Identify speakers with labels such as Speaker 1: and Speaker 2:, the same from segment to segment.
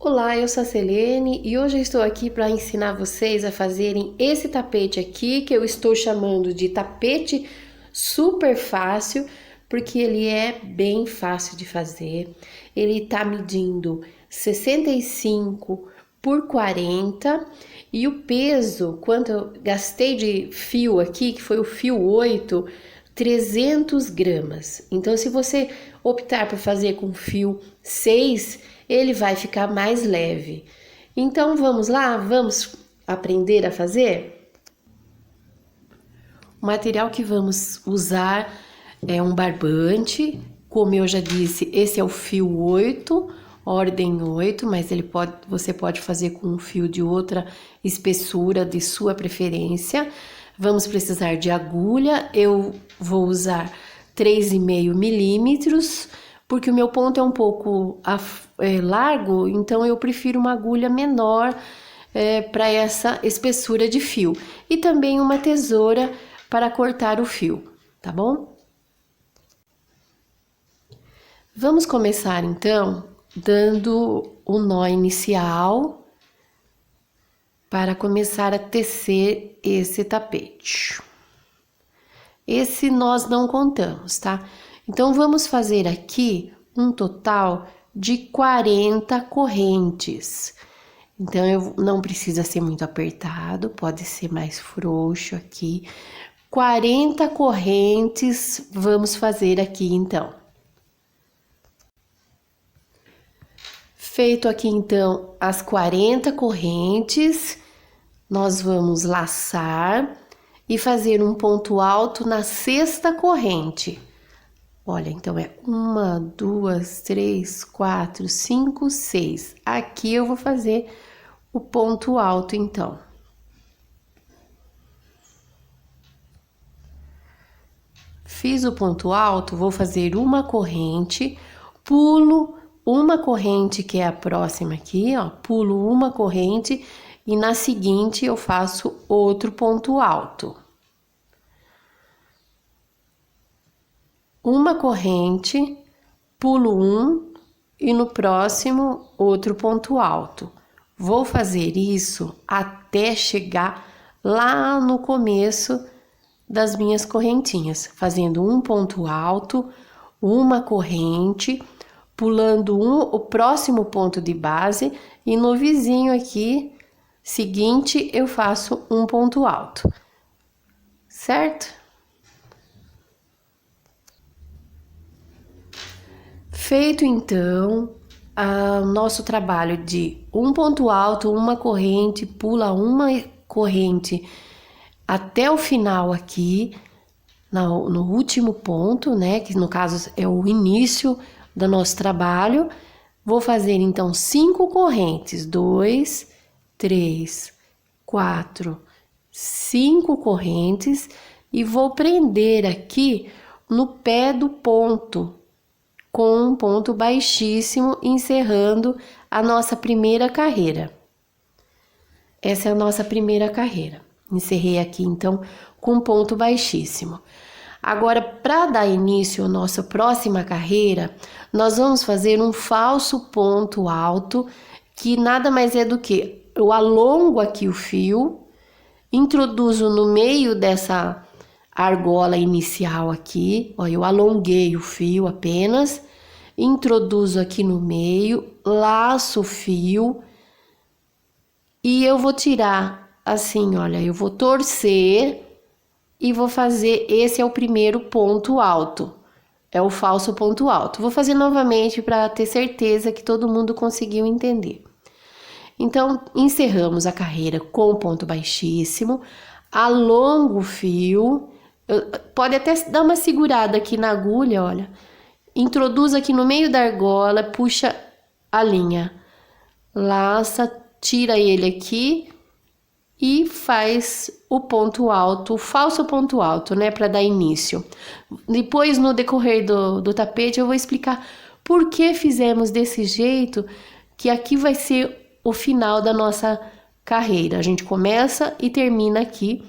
Speaker 1: Olá, eu sou a Selene e hoje eu estou aqui para ensinar vocês a fazerem esse tapete aqui, que eu estou chamando de tapete super fácil, porque ele é bem fácil de fazer. Ele está medindo 65 por 40 e o peso, quanto eu gastei de fio aqui, que foi o fio 8, 300 gramas. Então, se você optar por fazer com fio 6, ele vai ficar mais leve. Então, vamos lá? Vamos aprender a fazer? O material que vamos usar é um barbante. Como eu já disse, esse é o fio 8, ordem 8, mas você pode fazer com um fio de outra espessura de sua preferência. Vamos precisar de agulha, eu vou usar 3,5 milímetros, porque o meu ponto é um pouco largo, então eu prefiro uma agulha menor para essa espessura de fio. E também uma tesoura para cortar o fio, tá bom? Vamos começar então dando o nó inicial para começar a tecer esse tapete. Esse nós não contamos, tá? Então, vamos fazer aqui um total de 40 correntes. Então, não precisa ser muito apertado, pode ser mais frouxo aqui. 40 correntes vamos fazer aqui, então. Feito aqui, então, as 40 correntes, nós vamos laçar e fazer um ponto alto na sexta corrente. Olha, então é 1, 2, 3, 4, 5, 6. Aqui eu vou fazer o ponto alto, então. Fiz o ponto alto, vou fazer uma corrente, pulo uma corrente que é a próxima aqui, ó, pulo uma corrente e na seguinte eu faço outro ponto alto. Uma corrente, pulo um e no próximo outro ponto alto. Vou fazer isso até chegar lá no começo das minhas correntinhas, fazendo um ponto alto, uma corrente, pulando o próximo ponto de base e no vizinho aqui seguinte eu faço um ponto alto, certo? Feito então nosso trabalho de um ponto alto, uma corrente, pula uma corrente até o final aqui, no último ponto, né? Que no caso é o início do nosso trabalho. Vou fazer então 5 correntes, 2, 3, 4, 5 correntes e vou prender aqui no pé do ponto, com um ponto baixíssimo, encerrando a nossa primeira carreira. Essa é a nossa primeira carreira. Encerrei aqui, então, com um ponto baixíssimo. Agora, para dar início à nossa próxima carreira, nós vamos fazer um falso ponto alto, que nada mais é do que eu alongo aqui o fio, introduzo no meio dessa argola inicial aqui, ó, eu alonguei o fio apenas, introduzo aqui no meio, laço o fio e eu vou tirar assim, olha, eu vou torcer e vou fazer, esse é o primeiro ponto alto, é o falso ponto alto. Vou fazer novamente para ter certeza que todo mundo conseguiu entender. Então, encerramos a carreira com ponto baixíssimo, alongo o fio, pode até dar uma segurada aqui na agulha, olha, introduz aqui no meio da argola, puxa a linha, laça, tira ele aqui e faz o ponto alto, o falso ponto alto, né, para dar início. Depois, no decorrer do tapete, eu vou explicar por que fizemos desse jeito, que aqui vai ser o final da nossa carreira. A gente começa e termina aqui,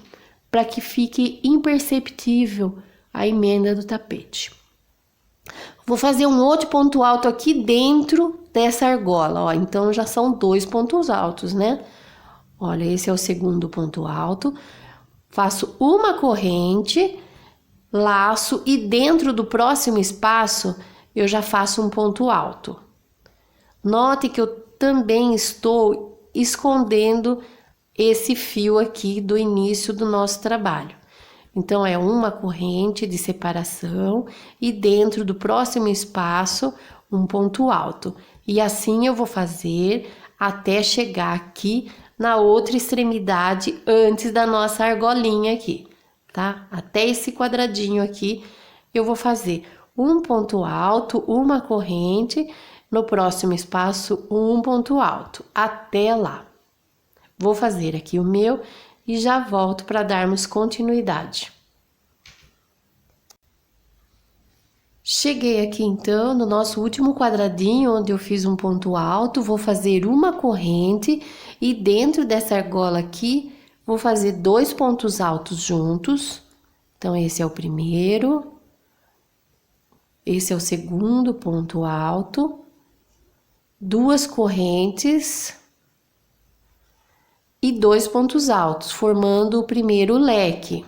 Speaker 1: para que fique imperceptível a emenda do tapete. Vou fazer um outro ponto alto aqui dentro dessa argola, ó. Então, já são 2 pontos altos, né? Olha, esse é o segundo ponto alto. Faço uma corrente, laço e dentro do próximo espaço eu já faço um ponto alto. Note que eu também estou escondendo esse fio aqui do início do nosso trabalho. Então, é uma corrente de separação e dentro do próximo espaço, um ponto alto. E assim eu vou fazer até chegar aqui na outra extremidade antes da nossa argolinha aqui, tá? Até esse quadradinho aqui, eu vou fazer um ponto alto, uma corrente, no próximo espaço, um ponto alto, até lá. Vou fazer aqui o meu e já volto para darmos continuidade. Cheguei aqui então no nosso último quadradinho, onde eu fiz um ponto alto, vou fazer uma corrente e dentro dessa argola aqui, vou fazer 2 pontos altos juntos. Então, esse é o primeiro, esse é o segundo ponto alto, 2 correntes e 2 pontos altos, formando o primeiro leque.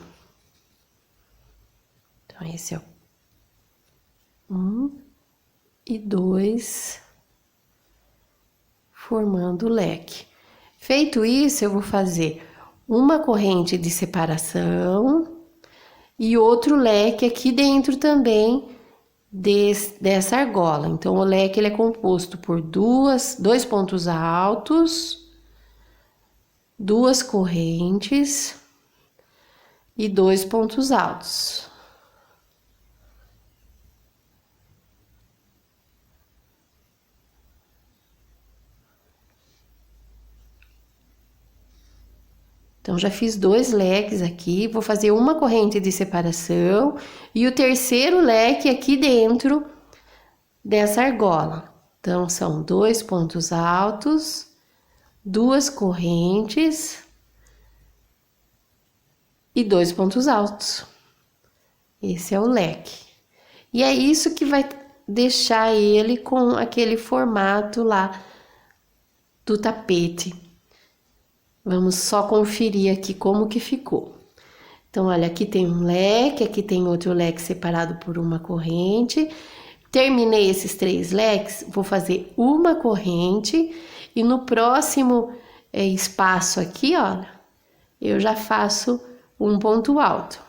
Speaker 1: Então, esse é o 1 e 2, formando o leque. Feito isso, eu vou fazer uma corrente de separação e outro leque aqui dentro também dessa argola. Então, o leque ele é composto por 2 pontos altos, 2 correntes e 2 pontos altos. Então, já fiz 2 leques aqui, vou fazer uma corrente de separação e o terceiro leque aqui dentro dessa argola. Então, são 2 pontos altos, 2 correntes e 2 pontos altos. Esse é o leque. E é isso que vai deixar ele com aquele formato lá do tapete. Vamos só conferir aqui como que ficou. Então, olha, aqui tem um leque, aqui tem outro leque separado por uma corrente. Terminei esses 3 leques, vou fazer uma corrente e no próximo espaço aqui, olha, eu já faço um ponto alto.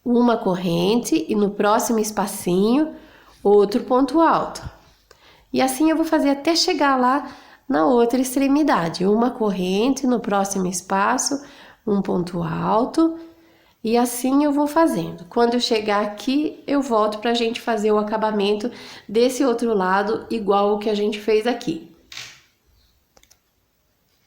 Speaker 1: Uma corrente e no próximo espacinho, outro ponto alto. E assim eu vou fazer até chegar lá na outra extremidade, uma corrente no próximo espaço, um ponto alto, e assim eu vou fazendo. Quando eu chegar aqui, eu volto para a gente fazer o acabamento desse outro lado, igual o que a gente fez aqui.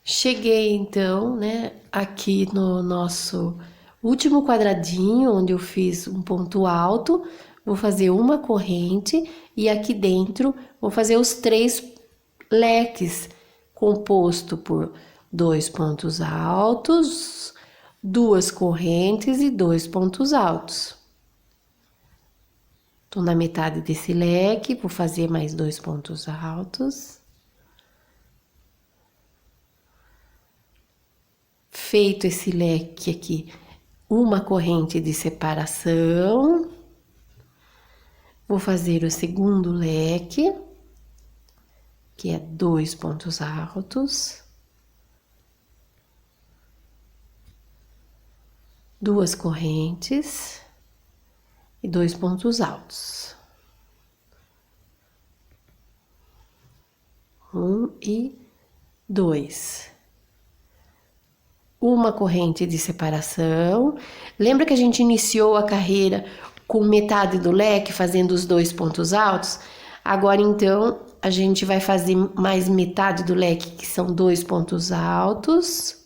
Speaker 1: Cheguei então, né, aqui no nosso último quadradinho, onde eu fiz um ponto alto, vou fazer uma corrente e aqui dentro vou fazer os 3 leques composto por 2 pontos altos, 2 correntes e 2 pontos altos. Tô na metade desse leque, vou fazer mais 2 pontos altos. Feito esse leque aqui, uma corrente de separação. Vou fazer o segundo leque, que é 2 pontos altos, 2 correntes e 2 pontos altos. 1 e 2. Uma corrente de separação. Lembra que a gente iniciou a carreira com metade do leque, fazendo os 2 pontos altos? Agora, então, a gente vai fazer mais metade do leque, que são 2 pontos altos.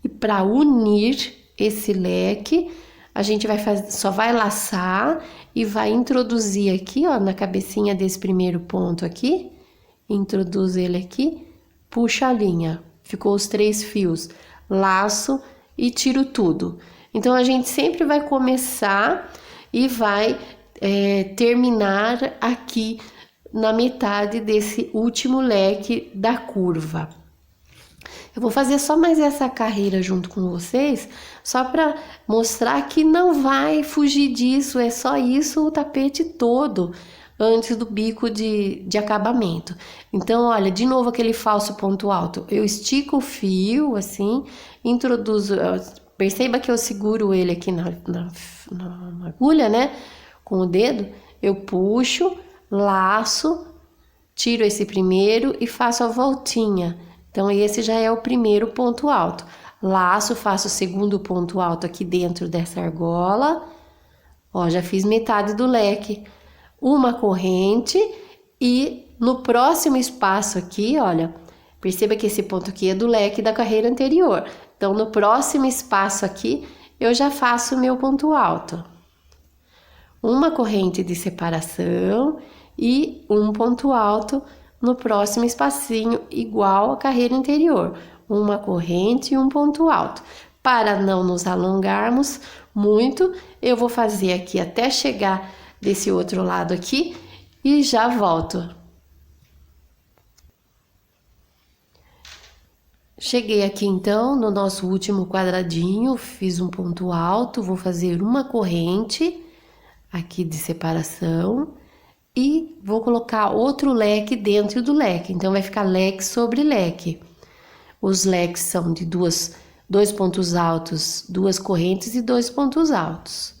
Speaker 1: E para unir esse leque, a gente vai fazer, só vai laçar e vai introduzir aqui, ó, na cabecinha desse primeiro ponto aqui. Introduz ele aqui, puxa a linha. Ficou os 3 fios. Laço e tiro tudo. Então, a gente sempre vai começar e vai terminar aqui na metade desse último leque da curva. Eu vou fazer só mais essa carreira junto com vocês, só para mostrar que não vai fugir disso, é só isso o tapete todo, antes do bico de acabamento. Então, olha, de novo aquele falso ponto alto. Eu estico o fio, assim, introduzo... Perceba que eu seguro ele aqui na agulha, né? Com o dedo, eu puxo, laço, tiro esse primeiro e faço a voltinha. Então, esse já é o primeiro ponto alto. Laço, faço o segundo ponto alto aqui dentro dessa argola. Ó, já fiz metade do leque. Uma corrente e no próximo espaço aqui, olha, perceba que esse ponto aqui é do leque da carreira anterior. Então, no próximo espaço aqui, eu já faço o meu ponto alto. Uma corrente de separação e um ponto alto no próximo espacinho, igual à carreira anterior. Uma corrente e um ponto alto. Para não nos alongarmos muito, eu vou fazer aqui até chegar desse outro lado aqui e já volto. Cheguei aqui então no nosso último quadradinho, fiz um ponto alto, vou fazer uma corrente aqui de separação e vou colocar outro leque dentro do leque, então vai ficar leque sobre leque. Os leques são de dois pontos altos, duas correntes e 2 pontos altos.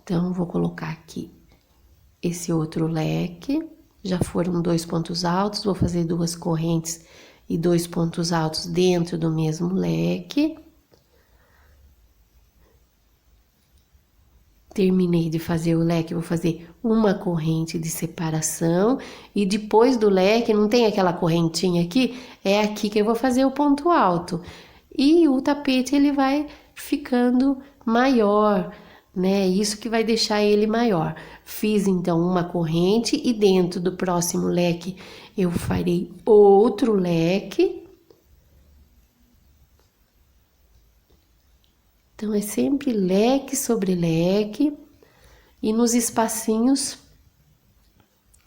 Speaker 1: Então, vou colocar aqui esse outro leque, já foram 2 pontos altos, vou fazer 2 correntes e 2 pontos altos dentro do mesmo leque. Terminei de fazer o leque, vou fazer uma corrente de separação e depois do leque, não tem aquela correntinha aqui? É aqui que eu vou fazer o ponto alto. E o tapete, ele vai ficando maior, né? Isso que vai deixar ele maior. Fiz, então, uma corrente e dentro do próximo leque eu farei outro leque. Então, é sempre leque sobre leque e nos espacinhos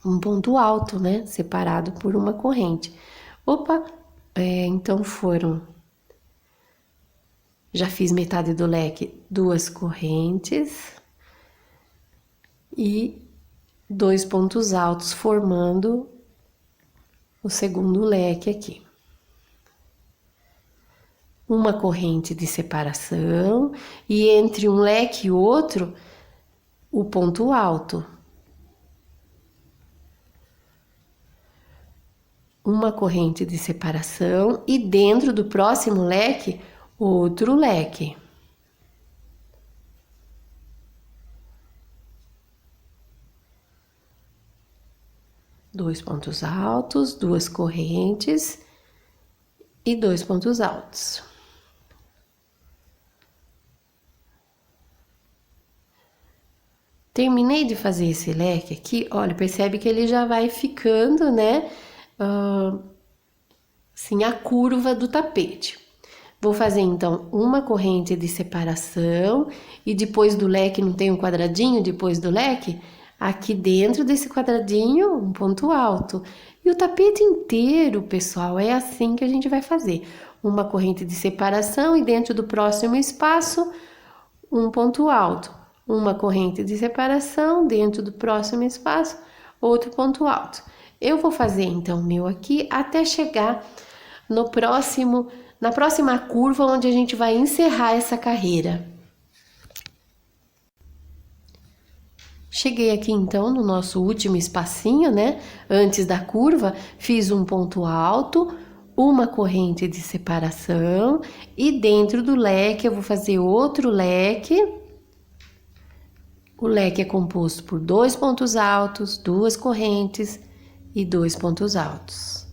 Speaker 1: um ponto alto, né? Separado por uma corrente. Opa, então foram... Já fiz metade do leque, 2 correntes e 2 pontos altos formando o segundo leque aqui. Uma corrente de separação e entre um leque e outro, o ponto alto. Uma corrente de separação e dentro do próximo leque, outro leque. Dois pontos altos, 2 correntes e 2 pontos altos. Terminei de fazer esse leque aqui, olha, percebe que ele já vai ficando, né, assim, a curva do tapete. Vou fazer, então, uma corrente de separação e depois do leque, não tem um quadradinho depois do leque? Aqui dentro desse quadradinho, um ponto alto. E o tapete inteiro, pessoal, é assim que a gente vai fazer. Uma corrente de separação e dentro do próximo espaço, um ponto alto. Uma corrente de separação, dentro do próximo espaço, outro ponto alto. Eu vou fazer, então, o meu aqui até chegar no próximo... Na próxima curva, onde a gente vai encerrar essa carreira. Cheguei aqui, então, no nosso último espacinho, né? Antes da curva, fiz um ponto alto, uma corrente de separação e dentro do leque eu vou fazer outro leque. O leque é composto por 2 pontos altos, 2 correntes e 2 pontos altos.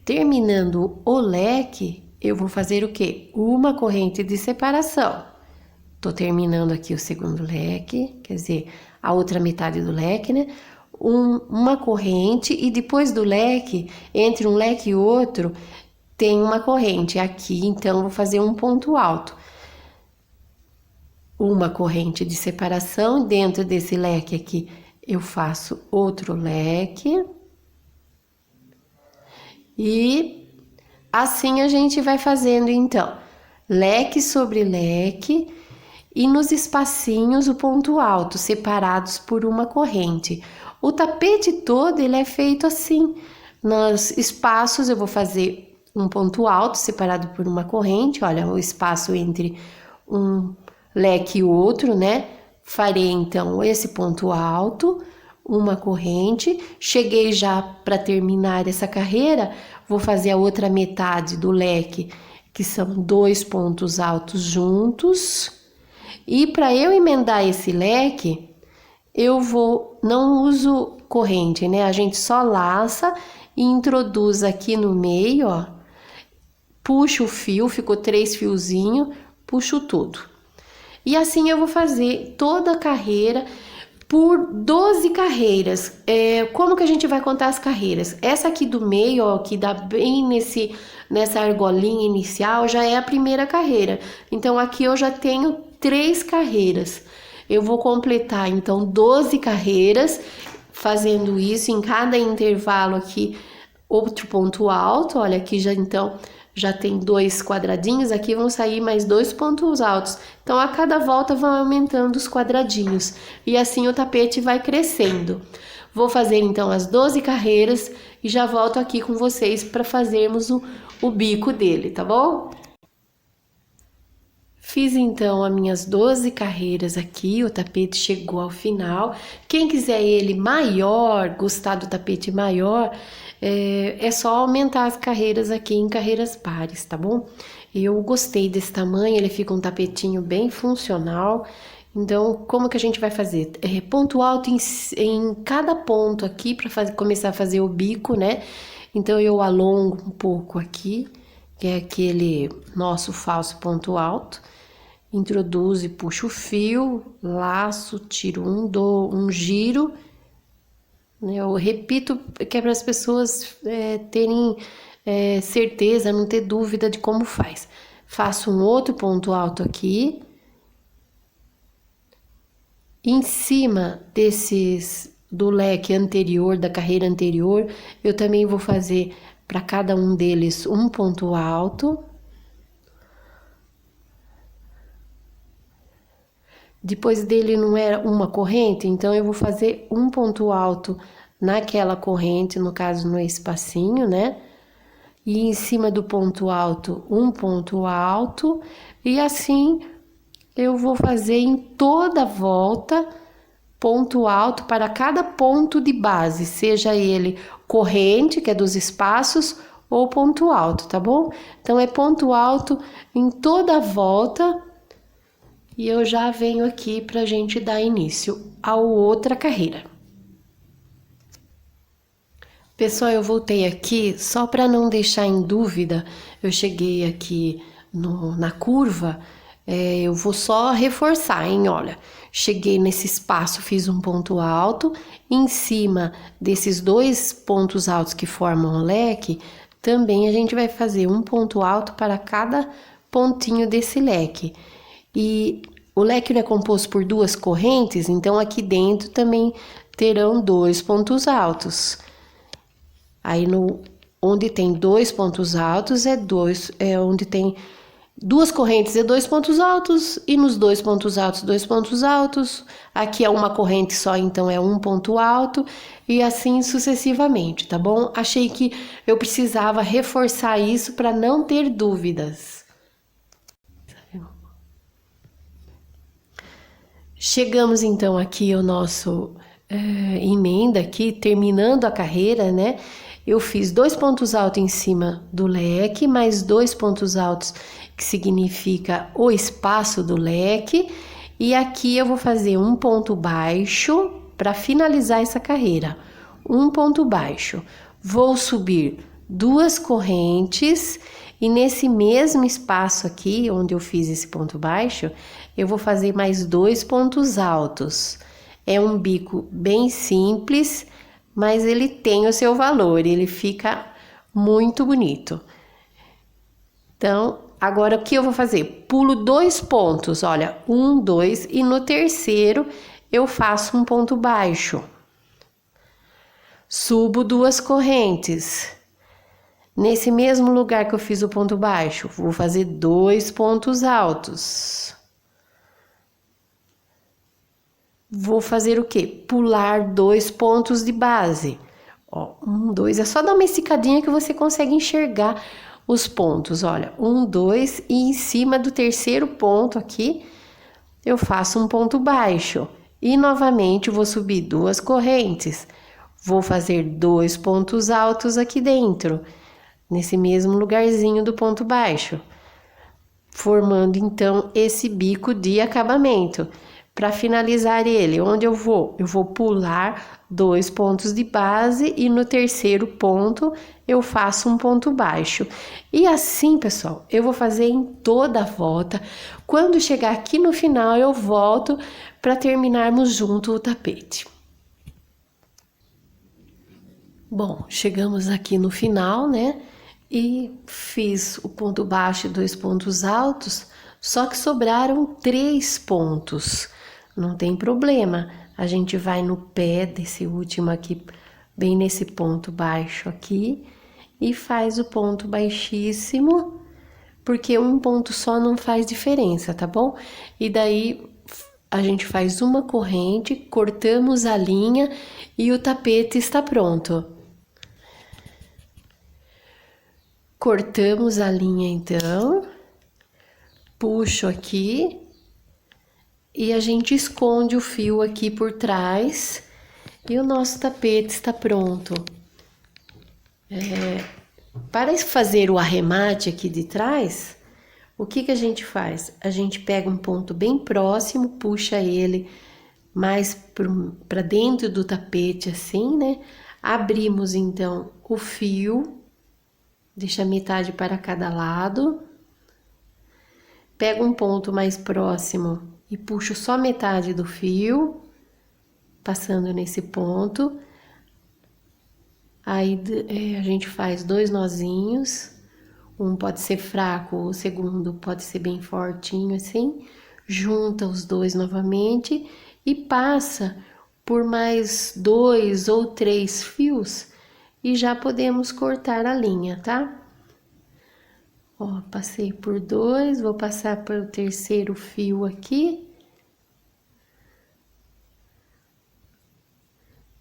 Speaker 1: Terminando o leque, eu vou fazer o quê? Uma corrente de separação. Tô terminando aqui o segundo leque, quer dizer, a outra metade do leque, né? Uma corrente e depois do leque, entre um leque e outro, tem uma corrente. Aqui, então, vou fazer um ponto alto. uma corrente de separação. Dentro desse leque aqui, eu faço outro leque. E assim a gente vai fazendo, então, leque sobre leque e nos espacinhos o ponto alto, separados por uma corrente. O tapete todo, ele é feito assim. Nos espaços eu vou fazer um ponto alto separado por uma corrente, olha, o espaço entre um leque e outro, né? Farei então esse ponto alto, uma corrente. Cheguei já para terminar essa carreira, vou fazer a outra metade do leque, que são 2 pontos altos juntos. E para eu emendar esse leque, não uso corrente, né? A gente só laça e introduz aqui no meio, ó. Puxo o fio, ficou 3 fiozinhos, puxo tudo. E assim eu vou fazer toda a carreira por 12 carreiras. Como que a gente vai contar as carreiras? Essa aqui do meio, ó, que dá bem nessa argolinha inicial, já é a primeira carreira. Então aqui eu já tenho 3 carreiras. Eu vou completar então 12 carreiras, fazendo isso em cada intervalo aqui, outro ponto alto. Olha, aqui já então já tem 2 quadradinhos, aqui vão sair mais 2 pontos altos. Então a cada volta vão aumentando os quadradinhos e assim o tapete vai crescendo. Vou fazer então as 12 carreiras e já volto aqui com vocês para fazermos o bico dele, tá bom? Fiz então as minhas 12 carreiras aqui, o tapete chegou ao final. Quem quiser ele maior, gostar do tapete maior, é só aumentar as carreiras aqui em carreiras pares, tá bom? Eu gostei desse tamanho, ele fica um tapetinho bem funcional. Então, como que a gente vai fazer? Ponto alto em cada ponto aqui para começar a fazer o bico, né? Então, eu alongo um pouco aqui, que é aquele nosso falso ponto alto. Introduzo e puxo o fio, laço, tiro um giro. Eu repito que é para as pessoas terem certeza, não ter dúvida de como faz. Faço um outro ponto alto aqui. Em cima do leque anterior, da carreira anterior, eu também vou fazer para cada um deles um ponto alto. Depois dele não era uma corrente, então eu vou fazer um ponto alto naquela corrente, no caso no espacinho, né? E em cima do ponto alto, um ponto alto, e assim eu vou fazer em toda a volta ponto alto para cada ponto de base, seja ele corrente, que é dos espaços, ou ponto alto, tá bom? Então é ponto alto em toda a volta. E eu já venho aqui para a gente dar início a outra carreira. Pessoal, eu voltei aqui só para não deixar em dúvida. Eu cheguei aqui na curva, eu vou só reforçar, hein? Olha, cheguei nesse espaço, fiz um ponto alto. Em cima desses 2 pontos altos que formam o leque, também a gente vai fazer um ponto alto para cada pontinho desse leque. E o leque é composto por 2 correntes, então aqui dentro também terão 2 pontos altos. Aí onde tem 2 pontos altos onde tem 2 correntes 2 pontos altos, e nos 2 pontos altos 2 pontos altos. Aqui é uma corrente só, então é um ponto alto, e assim sucessivamente, tá bom? Achei que eu precisava reforçar isso para não ter dúvidas. Chegamos então aqui ao nosso emenda aqui, terminando a carreira, né? Eu fiz 2 pontos altos em cima do leque, mais 2 pontos altos, que significa o espaço do leque. E aqui eu vou fazer um ponto baixo para finalizar essa carreira. Um ponto baixo. Vou subir 2 correntes e nesse mesmo espaço aqui, onde eu fiz esse ponto baixo, eu vou fazer mais 2 pontos altos. É um bico bem simples, mas ele tem o seu valor, ele fica muito bonito. Então, Agora, o que eu vou fazer? Pulo 2 pontos, olha, 1, 2, e no terceiro eu faço um ponto baixo. Subo 2 correntes. Nesse mesmo lugar que eu fiz o ponto baixo, vou fazer 2 pontos altos. Vou fazer o quê? Pular 2 pontos de base. Ó, 1, 2, é só dar uma esticadinha que você consegue enxergar os pontos. Olha, 1, 2, e em cima do terceiro ponto aqui, eu faço um ponto baixo. E novamente vou subir 2 correntes. Vou fazer 2 pontos altos aqui dentro, nesse mesmo lugarzinho do ponto baixo, formando então esse bico de acabamento. Para finalizar ele, onde eu vou? Eu vou pular 2 pontos de base e no terceiro ponto eu faço um ponto baixo. E assim, pessoal, eu vou fazer em toda a volta. Quando chegar aqui no final, eu volto para terminarmos junto o tapete. Bom, chegamos aqui no final, né? E fiz o ponto baixo e 2 pontos altos, só que sobraram 3 pontos. Não tem problema, a gente vai no pé desse último aqui, bem nesse ponto baixo aqui, e faz o ponto baixíssimo, porque um ponto só não faz diferença, tá bom? E daí a gente faz uma corrente, cortamos a linha e o tapete está pronto. Cortamos a linha então, puxo aqui e a gente esconde o fio aqui por trás e o nosso tapete está pronto. Para fazer o arremate aqui de trás, o que a gente faz? A gente pega um ponto bem próximo, puxa ele mais para dentro do tapete assim, né? Abrimos então o fio. Deixa metade para cada lado. Pego um ponto mais próximo e puxo só metade do fio, passando nesse ponto. Aí a gente faz 2 nozinhos. Um pode ser fraco, o segundo pode ser bem fortinho assim. Junta os 2 novamente e passa por mais 2 ou 3 fios. E já podemos cortar a linha, tá? Ó, passei por 2, vou passar para o terceiro fio aqui.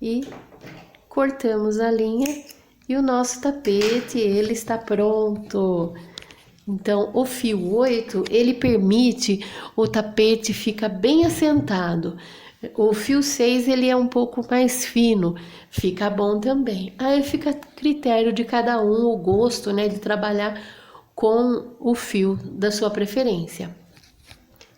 Speaker 1: E cortamos a linha e o nosso tapete, ele está pronto. Então, o fio 8, ele permite o tapete ficar bem assentado. O fio 6, ele é um pouco mais fino, fica bom também. Aí fica a critério de cada um, o gosto, né, de trabalhar com o fio da sua preferência.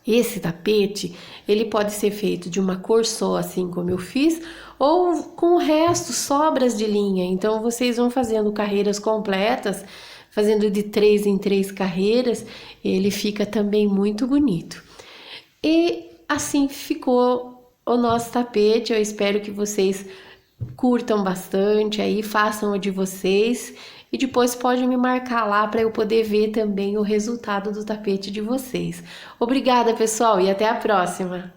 Speaker 1: Esse tapete, ele pode ser feito de uma cor só, assim como eu fiz, ou com o resto, sobras de linha. Então, vocês vão fazendo carreiras completas, fazendo de 3 em 3 carreiras, ele fica também muito bonito. E assim ficou o nosso tapete. Eu espero que vocês curtam bastante aí, façam o de vocês e depois pode me marcar lá para eu poder ver também o resultado do tapete de vocês. Obrigada, pessoal, e até a próxima!